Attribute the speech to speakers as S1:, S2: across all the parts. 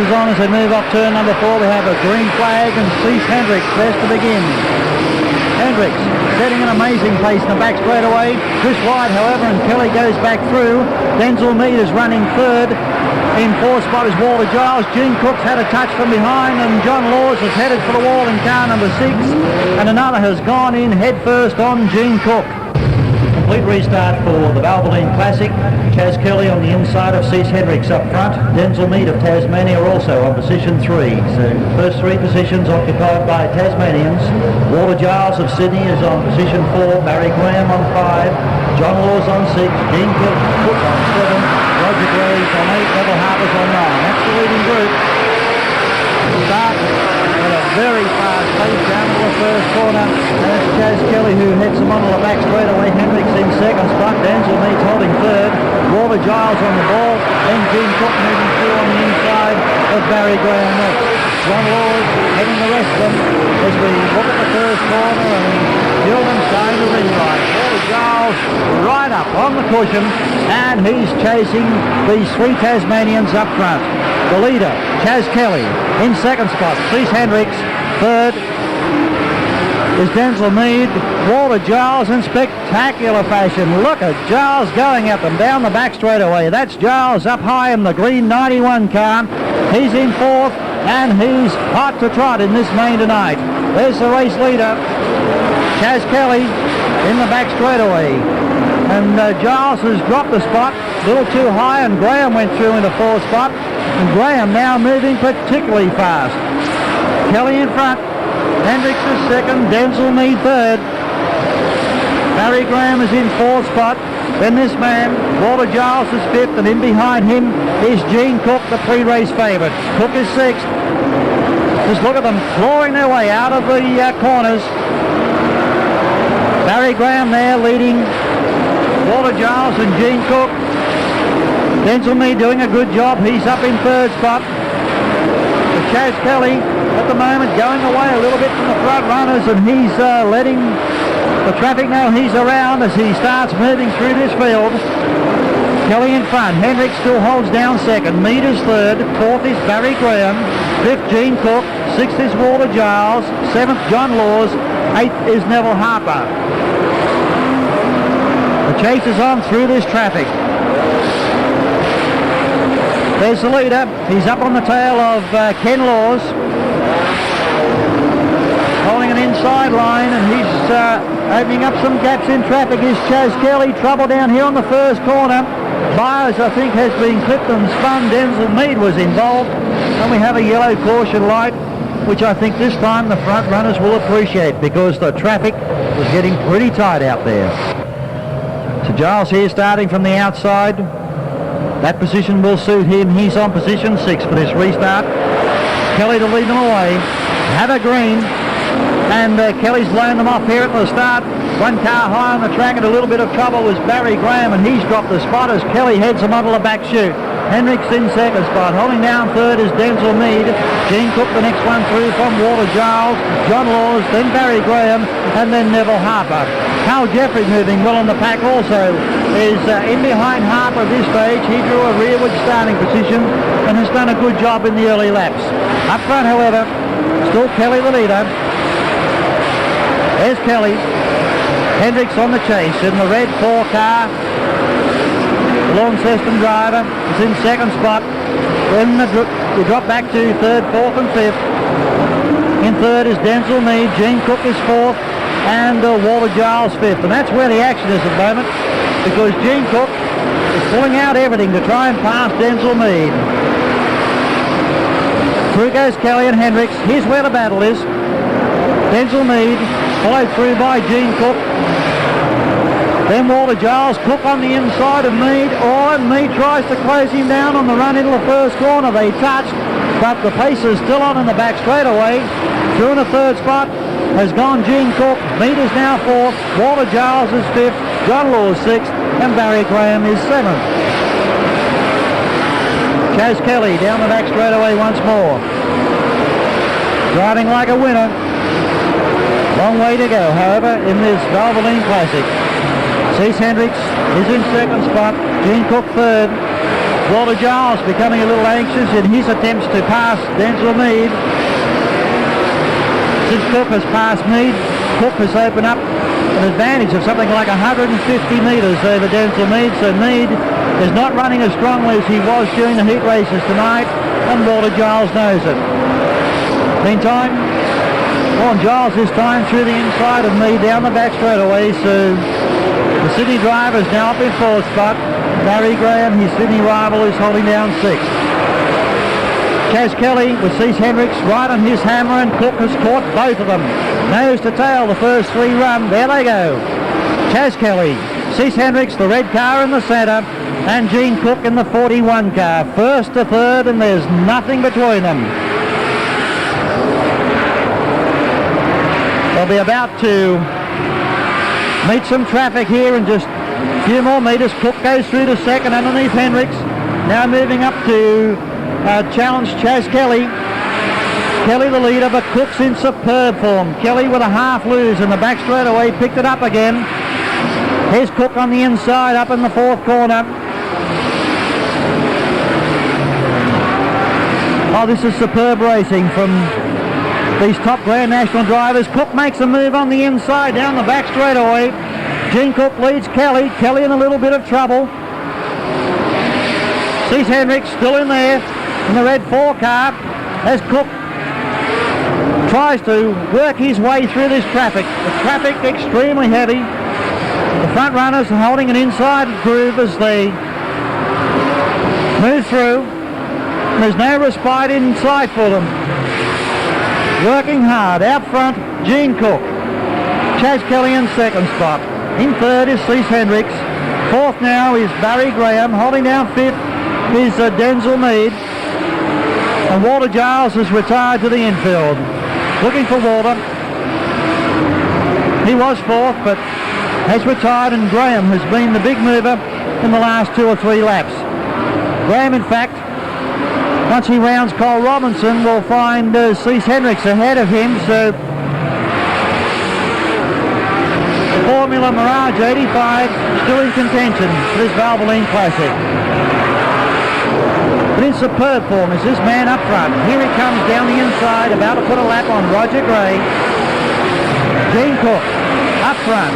S1: races on as they move off turn number 4. We have a green flag and Cease Hendricks best to begin. Hendricks setting an amazing pace in the back straightaway. Chris wide, however, and Kelly goes back through. Denzel Mead is running third. In 4th spot is Walter Giles. Gene Cook's had a touch from behind, and John Laws is headed for the wall in car number 6. And another has gone in head first on Gene Cook. Complete restart for the Valvoline Classic. Chaz Kelly on the inside of Cease Hendricks up front. Denzel Mead of Tasmania also on position 3. So first 3 positions occupied by Tasmanians. Walter Giles of Sydney is on position 4. Barry Graham on 5. John Laws on 6. Gene Cook on 7. Roger Graves on 8. Neville Harper's on 9. That's the leading group. Start at a very fast pace down to the first corner. That's Chaz Kelly who heads them onto the back straightaway. Hendricks in 2nd spot. Denzel Mead's holding 3rd. Walter Giles on the ball. Then Gene Cook moving through on the inside of Barry Graham next. John Laws heading the rest of them as we look at the first corner and Gilman starting to rewrite. Walter Giles right up on the cushion, and he's chasing these 3 Tasmanians up front. The leader, Chaz Kelly, in 2nd spot. Cease Hendricks, 3rd is Denzel Mead. Walter Giles in spectacular fashion. Look at Giles going at them down the back straightaway. That's Giles up high in the green 91 car. He's in 4th, and he's hot to trot in this main tonight. There's the race leader, Chaz Kelly, in the back straightaway. And Giles has dropped the spot a little too high, and Graham went through into 4th spot. And Graham now moving particularly fast. Kelly in front. Hendricks is 2nd. Denzel Mead 3rd. Barry Graham is in 4th spot. Then this man, Walter Giles, is 5th, and in behind him is Gene Cook, the pre-race favourite. Cook is 6th. Just look at them clawing their way out of the corners. Barry Graham there leading Walter Giles and Gene Cook. Denzel Mead doing a good job. He's up in 3rd spot. But Chaz Kelly at the moment going away a little bit from the front runners, and he's letting the traffic know he's around as he starts moving through this field. Kelly in front. Hendricks still holds down 2nd. Mead is 3rd. 4th is Barry Graham. 5th Gene Cook. 6th is Walter Giles. 7th John Laws. 8th is Neville Harper. The chase is on through this traffic. There's the leader. He's up on the tail of Ken Laws, holding an inside line, and he's opening up some gaps in traffic. Is Chaz Kelly. Trouble down here on the first corner. Byers, I think, has been clipped and spun. Denzel Mead was involved, and we have a yellow caution light, which I think this time the front runners will appreciate because the traffic was getting pretty tight out there. So Giles here starting from the outside. That position will suit him. He's on position 6 for this restart. Kelly to lead them away. Have a green. And Kelly's blown them off here at the start. One car high on the track and a little bit of trouble was Barry Graham, and he's dropped the spot as Kelly heads them onto the back chute. Hendricks in 2nd spot. Holding down 3rd is Denzel Mead. Gene Cook the next one through from Walter Giles. John Laws, then Barry Graham, and then Neville Harper. Carl Jeffrey moving well in the pack also is in behind Harper at this stage. He drew a rearward starting position and has done a good job in the early laps. Up front, however, still Kelly the leader. There's Kelly. Hendricks on the chase in the red 4 car. The Launceston driver is in 2nd spot. Then we drop back to 3rd, 4th and 5th. In 3rd is Denzel Mead. Gene Cook is 4th. And Walter Giles 5th. And that's where the action is at the moment, because Gene Cook is pulling out everything to try and pass Denzel Mead. Through goes Kelly and Hendricks. Here's where the battle is. Denzel Mead followed through by Gene Cook. Then Walter Giles. Cook on the inside of Mead. And Mead tries to close him down on the run into the first corner. They touched, but the pace is still on in the back straightaway. Through in the 3rd spot has gone Gene Cook. Mead is now 4th. Walter Giles is 5th. John Laws 6th. And Barry Graham is 7th. Chaz Kelly down the back straightaway once more. Driving like a winner. Long way to go, however, in this Valvoline Classic. Cease Hendricks is in 2nd spot. Gene Cook 3rd. Walter Giles becoming a little anxious in his attempts to pass Denzel Mead. Since Cook has passed Mead, Cook has opened up an advantage of something like 150 metres over Denzel Mead, so Mead is not running as strongly as he was during the heat races tonight, and Walter Giles knows it. Meantime, Giles this time through the inside of Mead down the back straightaway, so the Sydney driver is now up in fourth spot. Barry Graham, his Sydney rival, is holding down sixth. Chaz Kelly with Cease Hendricks right on his hammer, and Cook has caught both of them. Nose to tail, the first three run. There they go. Chaz Kelly, Cease Hendricks, the red car in the centre, and Gene Cook in the 41 car. First to third, and there's nothing between them. They'll be about to meet some traffic here in just a few more metres. Cook goes through to second underneath Hendricks. Now moving up to challenge Chaz Kelly. Kelly the leader, but Cook's in superb form. Kelly with a half lose in the back straightaway, picked it up again. Here's Cook on the inside, up in the fourth corner. Oh, this is superb racing from these top Grand National drivers. Cook makes a move on the inside, down the back straightaway. Gene Cook leads Kelly. Kelly in a little bit of trouble. Cease Hendricks still in there in the red 4 car as Cook tries to work his way through this traffic. The traffic extremely heavy. The front runners are holding an inside groove as they move through. There's no respite in sight for them. Working hard. Out front, Gene Cook. Chaz Kelly in second spot. In third is Cease Hendricks. Fourth now is Barry Graham. Holding down fifth is Denzel Mead. And Walter Giles has retired to the infield. Looking for Walter. He was fourth, but has retired, and Graham has been the big mover in the last 2 or 3 laps. Graham, in fact, once he rounds Cole Robinson, will find Cease Hendricks ahead of him, so the Formula Mirage 85 still in contention for this Valvoline Classic. But in superb form is this man up front. Here he comes down the inside, about to put a lap on Roger Gray. Gene Cook up front.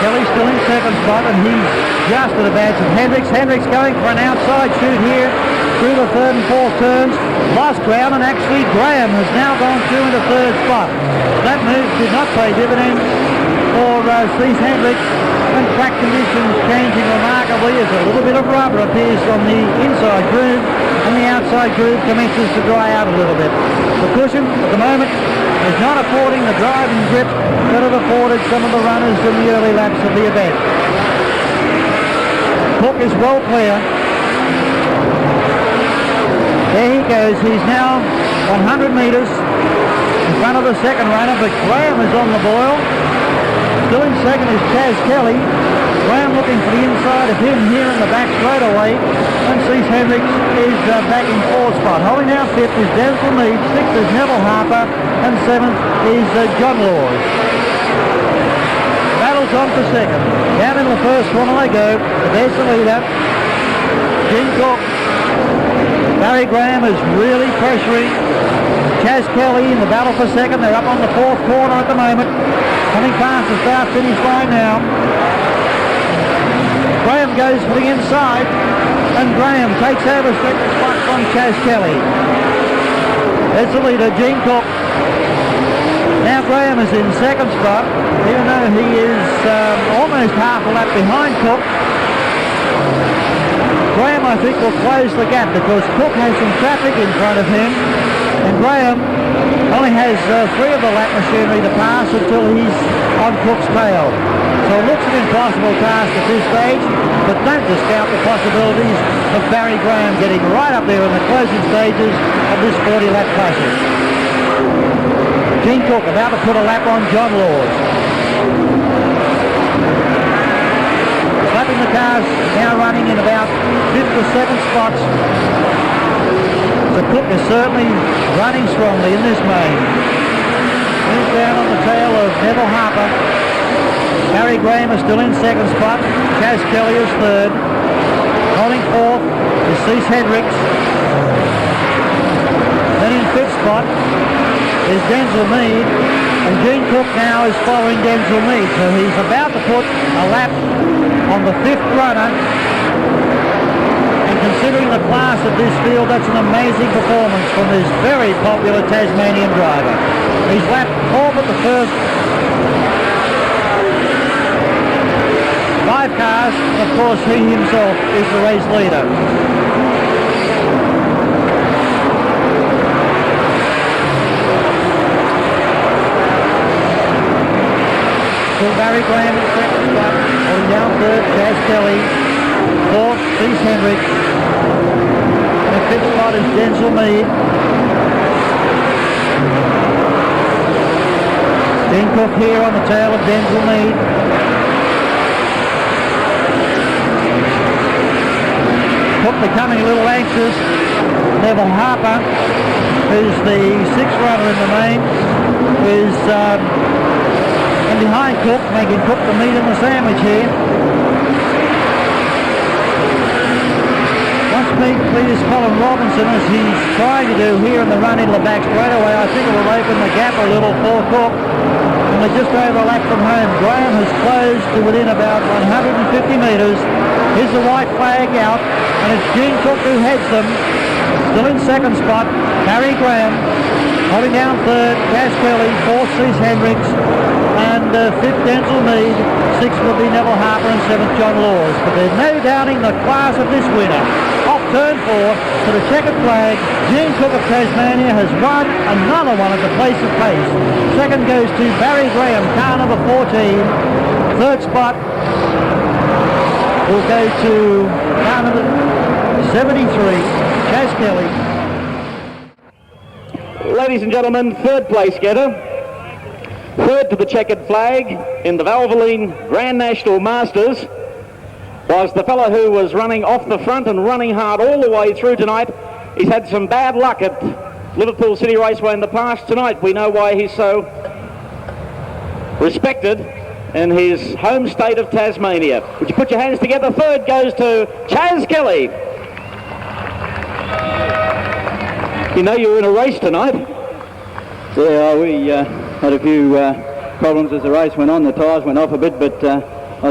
S1: Kelly's still in second spot, and he's just at advance of Hendricks. Hendricks going for an outside shoot here through the third and fourth turns. Lost ground, and actually Graham has now gone through into third spot. That move did not pay dividends for Cease Hendricks, and track conditions changing remarkably as a little bit of rubber appears on the inside groove, and the outside groove commences to dry out a little bit. The cushion at the moment is not affording the driving grip that it afforded some of the runners in the early laps of the event. Cook is well clear. There he goes. He's now 100 metres in front of the second runner, but Graham is on the boil. Still in second is Chaz Kelly. Graham looking for the inside of him here in the back straightaway, and Cease Hendricks is back in fourth spot. Holding down fifth is Denzel Mead, sixth is Neville Harper, and seventh is John Laws. Battles on for second. Down in the first corner they go. There's the leader, Gene Cook. Barry Graham is really pressuring Chaz Kelly in the battle for second. They're up on the fourth corner at the moment. Coming past the start-finish line now. Graham goes for the inside, and Graham takes over second spot from Chaz Kelly. There's the leader, Gene Cook. Now Graham is in second spot, even though he is almost half a lap behind Cook. Graham, I think, will close the gap because Cook has some traffic in front of him, and Graham only has 3 of the lap machinery to pass until he's on Cook's tail. So it looks an impossible task at this stage, but don't discount the possibilities of Barry Graham getting right up there in the closing stages of this 40-lap classic. Gene Cook about to put a lap on John Laws. Slapping the cars, now running in about 5th or 7th spots. So Cook is certainly running strongly in this main. He's down on the tail of Neville Harper. Barry Barry Graham is still in second spot. Chaz Kelly is third. Holding fourth is Cease Hendricks. Then in fifth spot is Denzel Mead. And Gene Cook now is following Denzel Mead. So he's about to put a lap on the fifth runner. And considering the class of this field, that's an amazing performance from this very popular Tasmanian driver. He's lapped all but the first 5 cars. Of course, he himself is the race leader. Still Barry Graham in second spot. Holding down third, Chaz Kelly. Fourth, Cease Hendricks. And in fifth spot is Denzel Mead. Dean Cook here on the tail of Denzel Mead. Cook becoming a little anxious. Neville Harper, who's the sixth runner in the main, is and behind Cook, making Cook the meat in the sandwich here. Once Peter's Colin Robinson, as he's trying to do here in the run into the back straightaway, I think it will open the gap a little for Cook. And we're just over a lap from home. Graham has closed to within about 150 metres. Here's the white flag out, and it's Gene Cook who heads them. Still in second spot, Barry Graham. Holding down third, Chaz Kelly. Fourth, Cease Hendricks. And fifth, Denzel Mead. Sixth will be Neville Harper, and seventh, John Laws. But there's no doubting the class of this winner. Off turn 4 to the checkered flag. Gene Cook of Tasmania has won another one at the place of pace. Second goes to Barry Graham, car number 14. Third spot will go to car number 73, Chaz Kelly.
S2: Ladies and gentlemen, third place getter. Third to the checkered flag in the Valvoline Grand National Masters was the fellow who was running off the front and running hard all the way through tonight. He's had some bad luck at Liverpool City Raceway in the past. Tonight we know why he's so respected in his home state of Tasmania. Would you put your hands together? Third goes to Chaz Kelly. You know you're in a race tonight.
S3: Yeah, we had a few problems as the race went on. The tyres went off a bit, but I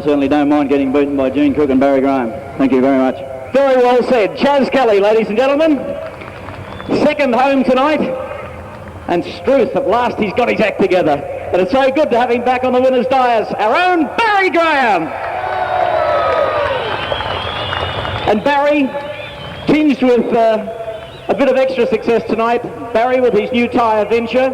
S3: certainly don't mind getting beaten by Gene Cook and Barry Graham. Thank you very much.
S2: Very well said. Chaz Kelly, ladies and gentlemen. Second home tonight. And Struth, at last he's got his act together. And it's so good to have him back on the winner's dais. Our own Barry Graham. And Barry, tinged with a bit of extra success tonight. Barry with his new tyre venture.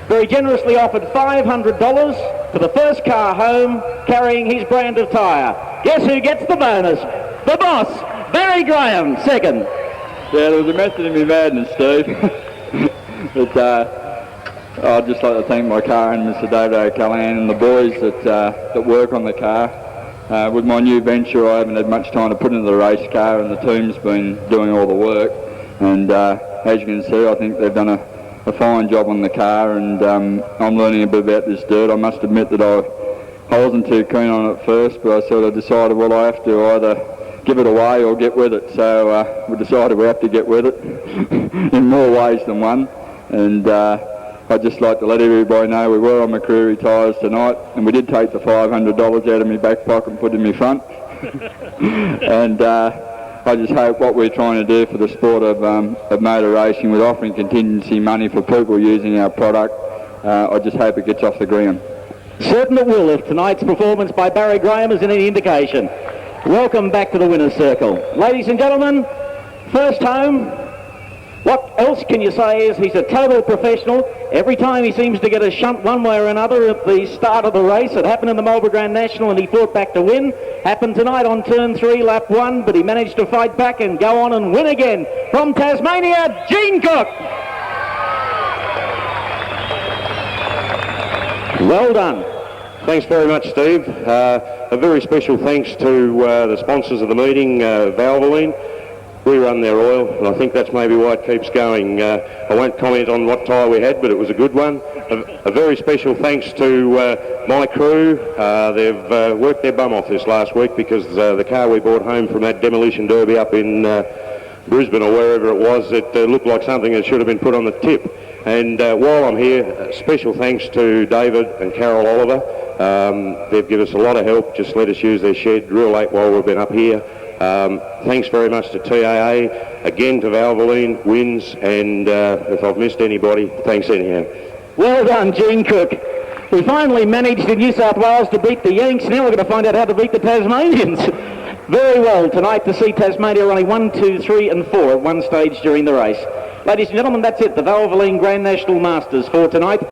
S2: Very generously offered $500 for the first car home carrying his brand of tyre. Guess who gets the bonus? The boss, Barry Graham, second.
S4: Yeah, there was a method in my madness, Steve. But I'd just like to thank my car and Mr. David O'Callaghan and the boys that work on the car. With my new venture, I haven't had much time to put into the race car, and the team's been doing all the work. And as you can see, I think they've done a fine job on the car, and I'm learning a bit about this dirt. I must admit that I wasn't too keen on it at first, but I sort of decided, well, I have to either give it away or get with it. So we decided we have to get with it in more ways than one. And I'd just like to let everybody know we were on McCreary tyres tonight, and we did take the $500 out of my back pocket and put it in my front. And I just hope what we're trying to do for the sport of motor racing with offering contingency money for people using our product, I just hope it gets off the ground.
S2: Certain it will if tonight's performance by Barry Graham is any indication. Welcome back to the winner's circle. Ladies and gentlemen, first home. What else can you say is he's a total professional. Every time he seems to get a shunt one way or another at the start of the race. It happened in the Marlborough Grand National and he fought back to win. Happened tonight on turn 3, lap 1, but he managed to fight back and go on and win again. From Tasmania, Gene Cook. Well done.
S5: Thanks very much, Steve. A very special thanks to the sponsors of the meeting, Valvoline. We run their oil, and I think that's maybe why it keeps going. I won't comment on what tyre we had, but it was a good one. A very special thanks to my crew. They've worked their bum off this last week because the car we brought home from that demolition derby up in Brisbane or wherever it was, it looked like something that should have been put on the tip. And while I'm here, special thanks to David and Carol Oliver. They've given us a lot of help, just let us use their shed real late while we've been up here. Thanks very much to TAA, again to Valvoline, Wins, and if I've missed anybody, thanks anyhow.
S2: Well done, Gene Cook. We finally managed in New South Wales to beat the Yanks. Now we're going to find out how to beat the Tasmanians. Very well tonight to see Tasmania running 1, 2, 3 and 4 at one stage during the race. Ladies and gentlemen, that's it. The Valvoline Grand National Masters for tonight.